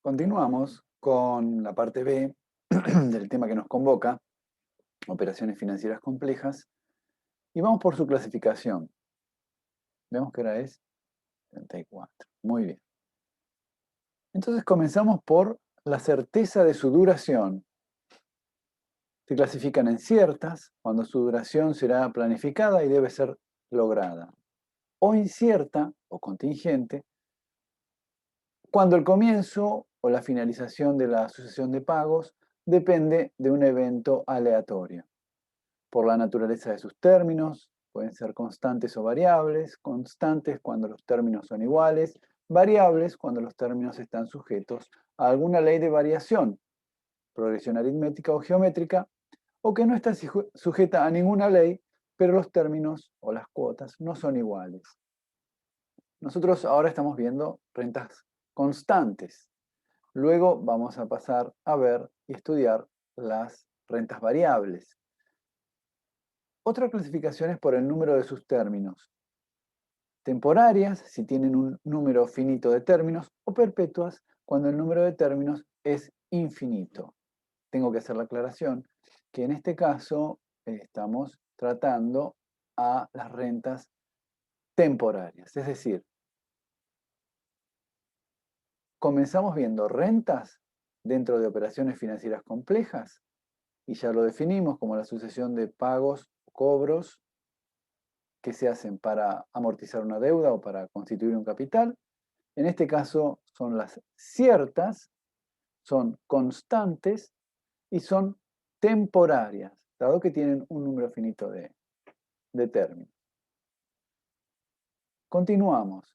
Continuamos con la parte B del tema que nos convoca, operaciones financieras complejas, y vamos por su clasificación. Vemos que ahora es 34. Muy bien. Entonces comenzamos por la certeza de su duración. Se clasifican en ciertas, cuando su duración será planificada y debe ser lograda, o incierta o contingente, cuando el comienzo o la finalización de la sucesión de pagos depende de un evento aleatorio. Por la naturaleza de sus términos, pueden ser constantes o variables, constantes cuando los términos son iguales, variables cuando los términos están sujetos a alguna ley de variación, progresión aritmética o geométrica, o que no está sujeta a ninguna ley, pero los términos o las cuotas no son iguales. Nosotros ahora estamos viendo rentas constantes. Luego vamos a pasar a ver y estudiar las rentas variables. Otra clasificación es por el número de sus términos. Temporarias, si tienen un número finito de términos, o perpetuas, cuando el número de términos es infinito. Tengo que hacer la aclaración que en este caso estamos tratando a las rentas temporarias. Es decir, comenzamos viendo rentas dentro de operaciones financieras complejas, y ya lo definimos como la sucesión de pagos o cobros que se hacen para amortizar una deuda o para constituir un capital. En este caso son las ciertas, son constantes y son temporarias, dado que tienen un número finito de términos. Continuamos.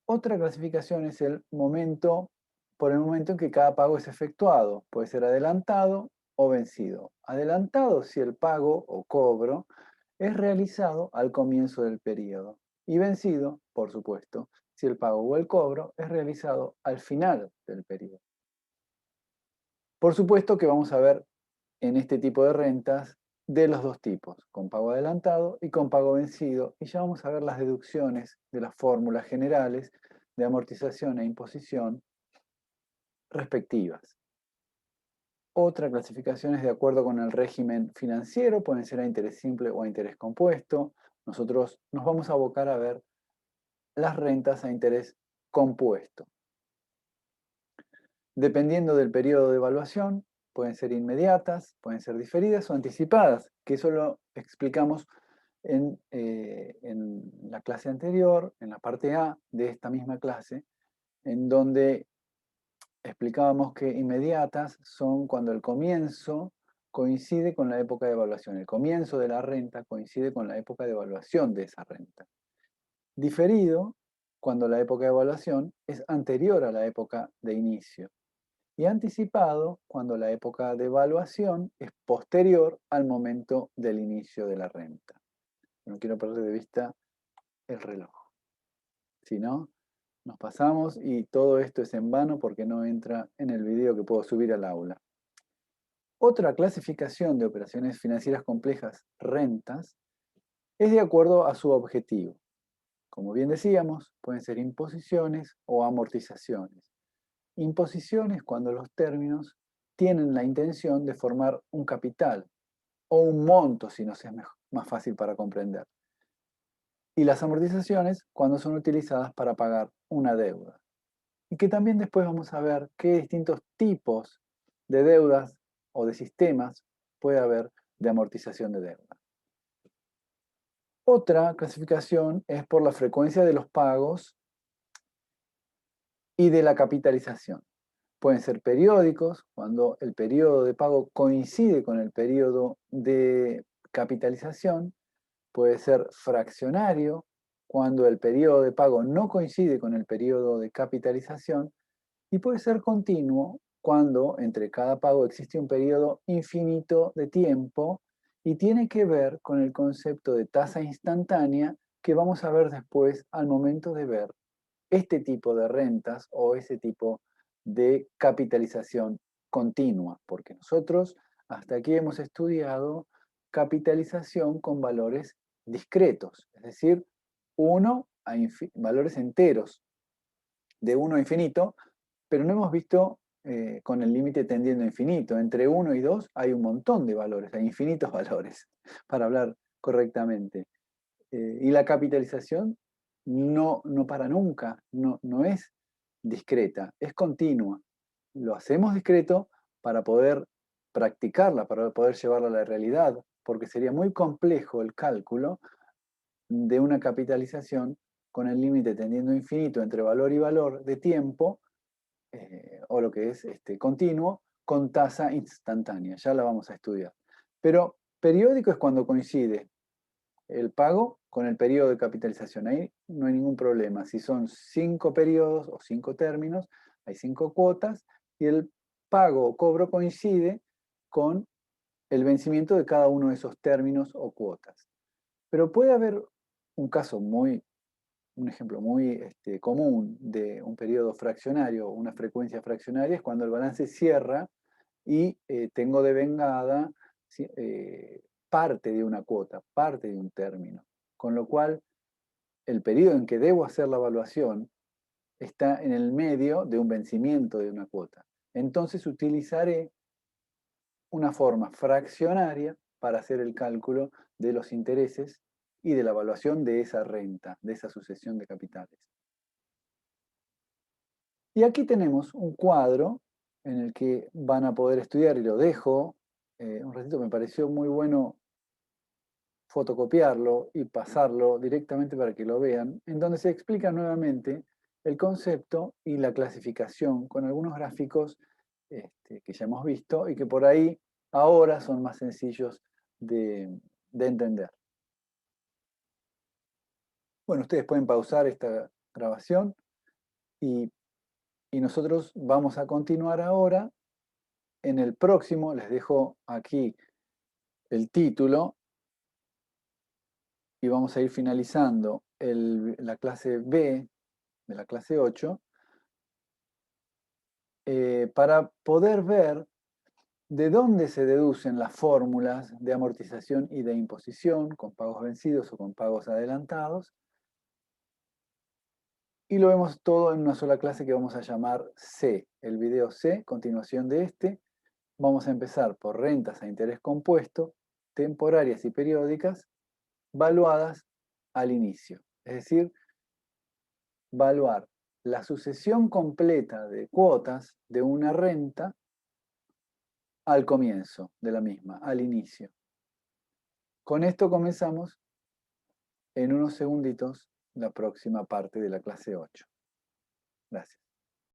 Otra clasificación es el momento, por el momento en que cada pago es efectuado. Puede ser adelantado o vencido. Adelantado si el pago o cobro es realizado al comienzo del periodo. Y vencido, por supuesto, si el pago o el cobro es realizado al final del periodo. Por supuesto que vamos a ver en este tipo de rentas de los dos tipos, con pago adelantado y con pago vencido, y ya vamos a ver las deducciones de las fórmulas generales de amortización e imposición respectivas. Otra clasificación es de acuerdo con el régimen financiero, pueden ser a interés simple o a interés compuesto. Nosotros nos vamos a abocar a ver las rentas a interés compuesto. Dependiendo del periodo de evaluación, pueden ser inmediatas, pueden ser diferidas o anticipadas, que eso lo explicamos en la clase anterior, en la parte A de esta misma clase, en donde explicábamos que inmediatas son cuando el comienzo coincide con la época de evaluación. El comienzo de la renta coincide con la época de evaluación de esa renta. Diferido, cuando la época de evaluación es anterior a la época de inicio. Y anticipado, cuando la época de evaluación es posterior al momento del inicio de la renta. No quiero perder de vista el reloj. Si no, nos pasamos y todo esto es en vano porque no entra en el video que puedo subir al aula. Otra clasificación de operaciones financieras complejas, rentas, es de acuerdo a su objetivo. Como bien decíamos, pueden ser imposiciones o amortizaciones. Imposiciones cuando los términos tienen la intención de formar un capital o un monto, si nos es más fácil para comprender. Y las amortizaciones cuando son utilizadas para pagar una deuda. Y que también después vamos a ver qué distintos tipos de deudas o de sistemas puede haber de amortización de deuda. Otra clasificación es por la frecuencia de los pagos y de la capitalización. Pueden ser periódicos, cuando el periodo de pago coincide con el periodo de capitalización. Puede ser fraccionario, cuando el periodo de pago no coincide con el periodo de capitalización. Y puede ser continuo, cuando entre cada pago existe un periodo infinito de tiempo y tiene que ver con el concepto de tasa instantánea que vamos a ver después al momento de ver este tipo de rentas o ese tipo de capitalización continua, porque nosotros hasta aquí hemos estudiado capitalización con valores discretos, es decir, valores enteros de 1 a infinito, pero no hemos visto con el límite tendiendo a infinito. Entre 1 y 2 hay un montón de valores, hay infinitos valores, para hablar correctamente. Y la capitalización no para nunca, no es discreta, es continua. Lo hacemos discreto para poder practicarla, para poder llevarla a la realidad, porque sería muy complejo el cálculo de una capitalización con el límite tendiendo a infinito entre valor y valor de tiempo, o lo que es continuo, con tasa instantánea. Ya la vamos a estudiar. Pero periódico es cuando coincide el pago con el periodo de capitalización. Ahí no hay ningún problema. Si son 5 periodos o 5 términos, hay 5 cuotas y el pago o cobro coincide con el vencimiento de cada uno de esos términos o cuotas. Pero puede haber un caso un ejemplo muy común de un periodo fraccionario, una frecuencia fraccionaria, es cuando el balance cierra y tengo devengada parte de una cuota, parte de un término. Con lo cual, el periodo en que debo hacer la evaluación está en el medio de un vencimiento de una cuota. Entonces utilizaré una forma fraccionaria para hacer el cálculo de los intereses y de la evaluación de esa renta, de esa sucesión de capitales. Y aquí tenemos un cuadro en el que van a poder estudiar, y lo dejo un ratito, me pareció muy bueno fotocopiarlo y pasarlo directamente para que lo vean, en donde se explica nuevamente el concepto y la clasificación con algunos gráficos que ya hemos visto y que por ahí ahora son más sencillos de entender. Bueno, ustedes pueden pausar esta grabación y, y nosotros vamos a continuar ahora. En el próximo les dejo aquí el título y vamos a ir finalizando la clase B de la clase 8 para poder ver de dónde se deducen las fórmulas de amortización y de imposición con pagos vencidos o con pagos adelantados. Y lo vemos todo en una sola clase que vamos a llamar C, el video C, continuación de este. Vamos a empezar por rentas a interés compuesto, temporarias y periódicas, valuadas al inicio. Es decir, valuar la sucesión completa de cuotas de una renta al comienzo de la misma, al inicio. Con esto comenzamos en unos segunditos la próxima parte de la clase 8. Gracias.